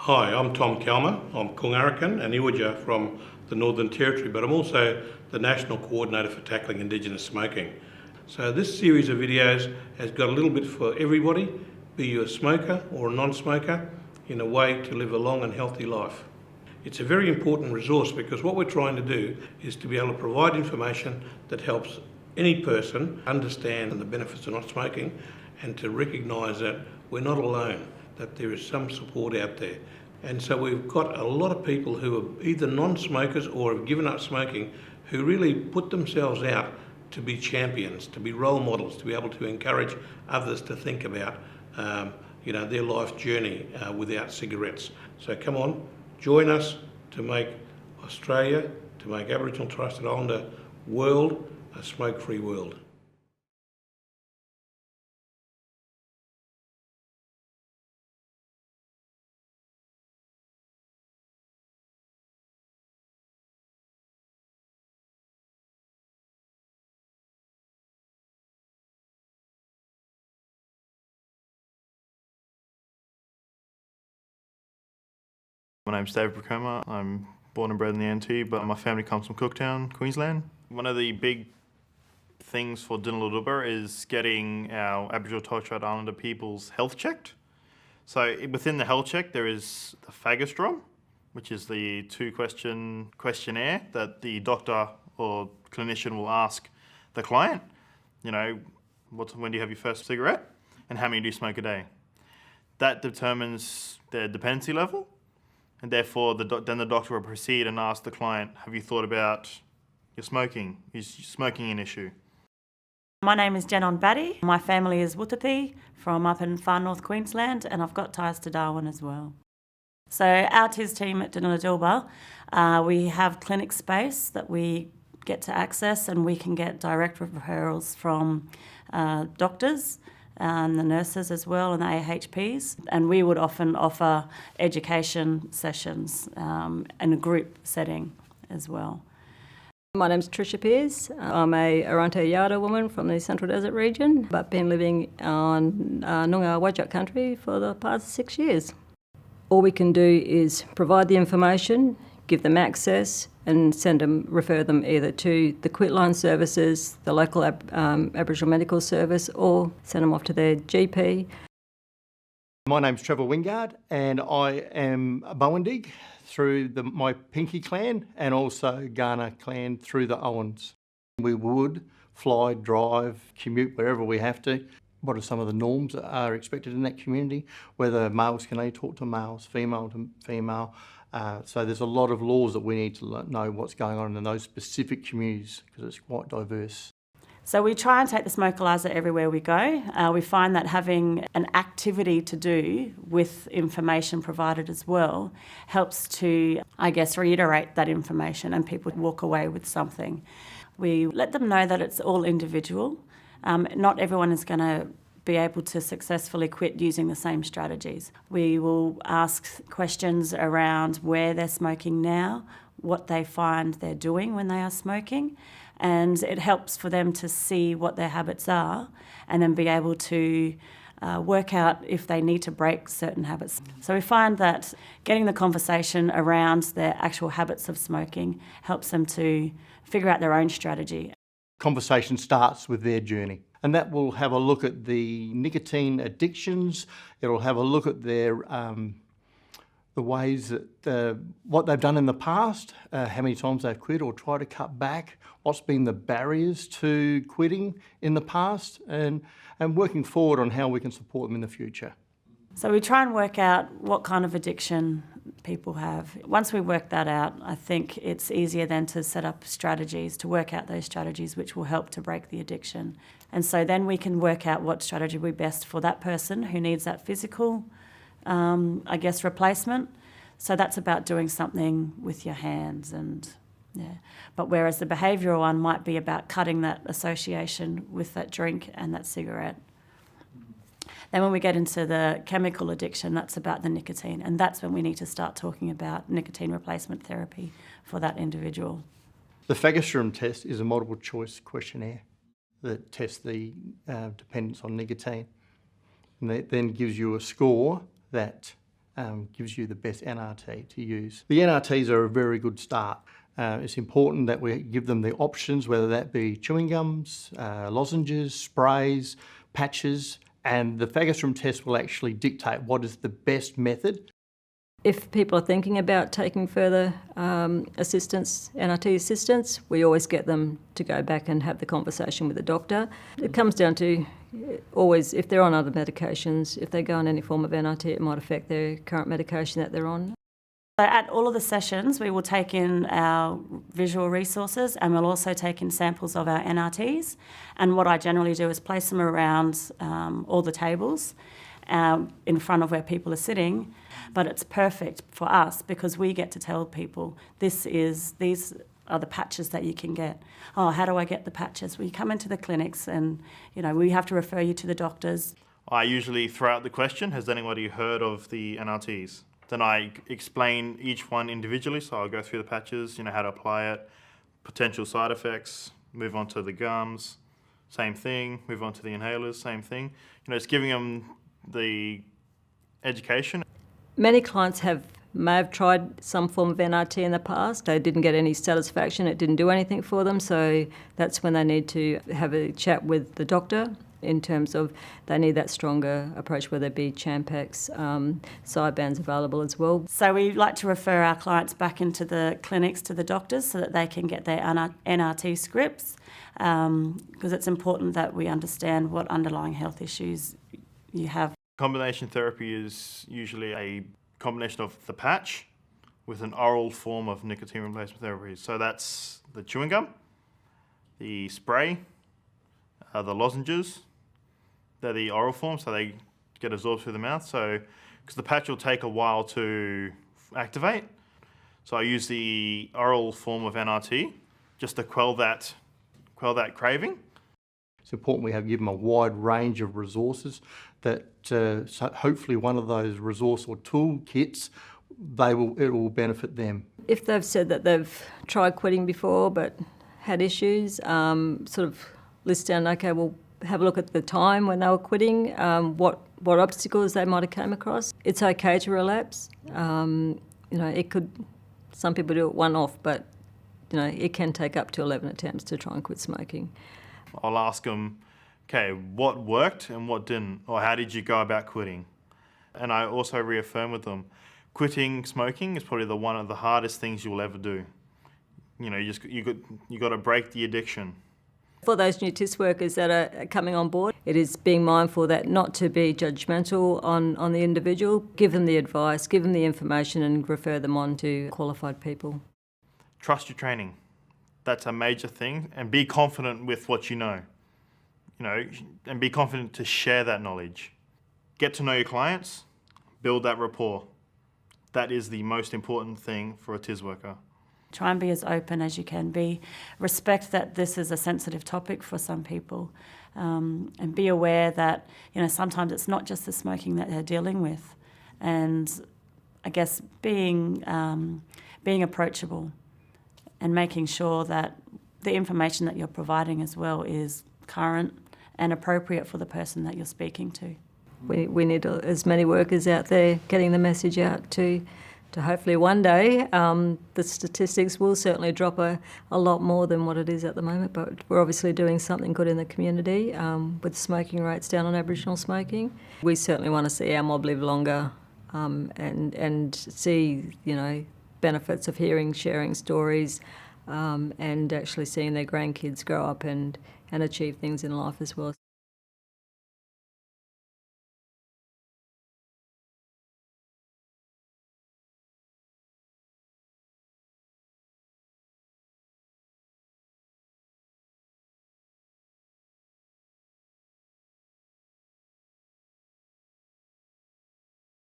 Hi, I'm Tom Kalmer. I'm Kungarakan and Iwija from the Northern Territory, but I'm also the National Coordinator for Tackling Indigenous Smoking. So this series of videos has got a little bit for everybody, be you a smoker or a non-smoker, in a way to live a long and healthy life. It's a very important resource because what we're trying to do is to be able to provide information that helps any person understand the benefits of not smoking and to recognise that we're not alone, that there is some support out there. And so we've got a lot of people who are either non-smokers or have given up smoking who really put themselves out to be champions, to be role models, to be able to encourage others to think about their life journey without cigarettes. So come on, join us to make Australia, to make Aboriginal and Torres Strait Islander world a smoke-free world. My name's David Bracoma. I'm born and bred in the NT, but my family comes from Cooktown, Queensland. One of the big things for Dinaludubba is getting our Aboriginal and Torres Strait Islander people's health checked. So within the health check, there is the phagostrom, which is the two-question questionnaire that the doctor or clinician will ask the client. When do you have your first cigarette, and how many do you smoke a day? That determines their dependency level. And therefore, then the doctor will proceed and ask the client, have you thought about your smoking? Is smoking an issue? My name is Jenon Batty. My family is Wuthathi from up in far north Queensland, and I've got ties to Darwin as well. So our TIS team at Dinaludubba, we have clinic space that we get to access, and we can get direct referrals from doctors and the nurses as well, and the AHPs. And we would often offer education sessions in a group setting as well. My name's Tricia Pearce. I'm a Arunta Yada woman from the Central Desert region, but been living on Noongar Whadjuk country for the past 6 years. All we can do is provide the information, give them access, and refer them either to the Quitline services, the local Aboriginal Medical Service, or send them off to their GP. My name's Trevor Wingard, and I am a Bowendig through my Pinky clan and also Ghana clan through the Owens. We would fly, drive, commute wherever we have to. What are some of the norms that are expected in that community? Whether males can only talk to males, female to female. So there's a lot of laws that we need to know what's going on in those specific communities because it's quite diverse. So we try and take the Smokalizer everywhere we go. We find that having an activity to do with information provided as well helps to, reiterate that information and people walk away with something. We let them know that it's all individual. Not everyone is going to be able to successfully quit using the same strategies. We will ask questions around where they're smoking now, what they find they're doing when they are smoking, and it helps for them to see what their habits are and then be able to work out if they need to break certain habits. So we find that getting the conversation around their actual habits of smoking helps them to figure out their own strategy. Conversation starts with their journey, and that will have a look at the nicotine addictions. It'll have a look at their the ways that what they've done in the past, how many times they've quit or tried to cut back, what's been the barriers to quitting in the past, and working forward on how we can support them in the future. So we try and work out what kind of addiction people have. Once we work that out, I think it's easier then to set up strategies, to work out those strategies which will help to break the addiction. And so then we can work out what strategy would be best for that person who needs that physical, replacement. So that's about doing something with your hands But whereas the behavioural one might be about cutting that association with that drink and that cigarette. Then when we get into the chemical addiction, that's about the nicotine, and that's when we need to start talking about nicotine replacement therapy for that individual. The phagostrom test is a multiple choice questionnaire that tests the dependence on nicotine, and that then gives you a score that gives you the best NRT to use. The NRTs are a very good start. It's important that we give them the options, whether that be chewing gums, lozenges, sprays, patches, and the Fagerstrom test will actually dictate what is the best method. If people are thinking about taking further assistance, NRT assistance, we always get them to go back and have the conversation with the doctor. It comes down to always, if they're on other medications, if they go on any form of NRT, it might affect their current medication that they're on. So at all of the sessions, we will take in our visual resources and we'll also take in samples of our NRTs. And what I generally do is place them around all the tables in front of where people are sitting. But it's perfect for us because we get to tell people these are the patches that you can get. Oh, how do I get the patches? Well, you come into the clinics and, we have to refer you to the doctors. I usually throw out the question, has anybody heard of the NRTs? Then I explain each one individually, so I'll go through the patches, how to apply it, potential side effects, move on to the gums, same thing, move on to the inhalers, same thing. It's giving them the education. Many clients may have tried some form of NRT in the past. They didn't get any satisfaction, it didn't do anything for them, so that's when they need to have a chat with the doctor in terms of they need that stronger approach, whether it be Champax, side bands available as well. So we like to refer our clients back into the clinics to the doctors so that they can get their NRT scripts because it's important that we understand what underlying health issues you have. Combination therapy is usually a combination of the patch with an oral form of nicotine replacement therapy. So that's the chewing gum, the spray, the lozenges. They're the oral form, so they get absorbed through the mouth. So, because the patch will take a while to activate, so I use the oral form of NRT just to quell that craving. It's important we have given a wide range of resources that so hopefully one of those resource or tool kits, it will benefit them. If they've said that they've tried quitting before but had issues, sort of list down, okay, we'll have a look at the time when they were quitting, what obstacles they might have come across. It's okay to relapse. It could, some people do it one off, but it can take up to 11 attempts to try and quit smoking. I'll ask them, okay, what worked and what didn't, or how did you go about quitting? And I also reaffirm with them, quitting smoking is probably one of the hardest things you'll ever do. You got to break the addiction. For those new TIS workers that are coming on board, it is being mindful that not to be judgmental on the individual, give them the advice, give them the information and refer them on to qualified people. Trust your training. That's a major thing, and be confident with what you know, and be confident to share that knowledge. Get to know your clients, build that rapport. That is the most important thing for a TIS worker. Try and be as open as you can be. Respect that this is a sensitive topic for some people, and be aware that sometimes it's not just the smoking that they're dealing with, and I guess being approachable and making sure that the information that you're providing as well is current and appropriate for the person that you're speaking to. We need as many workers out there getting the message out to hopefully one day the statistics will certainly drop a lot more than what it is at the moment, but we're obviously doing something good in the community with smoking rates down on Aboriginal smoking. We certainly want to see our mob live longer and see, benefits of sharing stories and actually seeing their grandkids grow up and achieve things in life as well.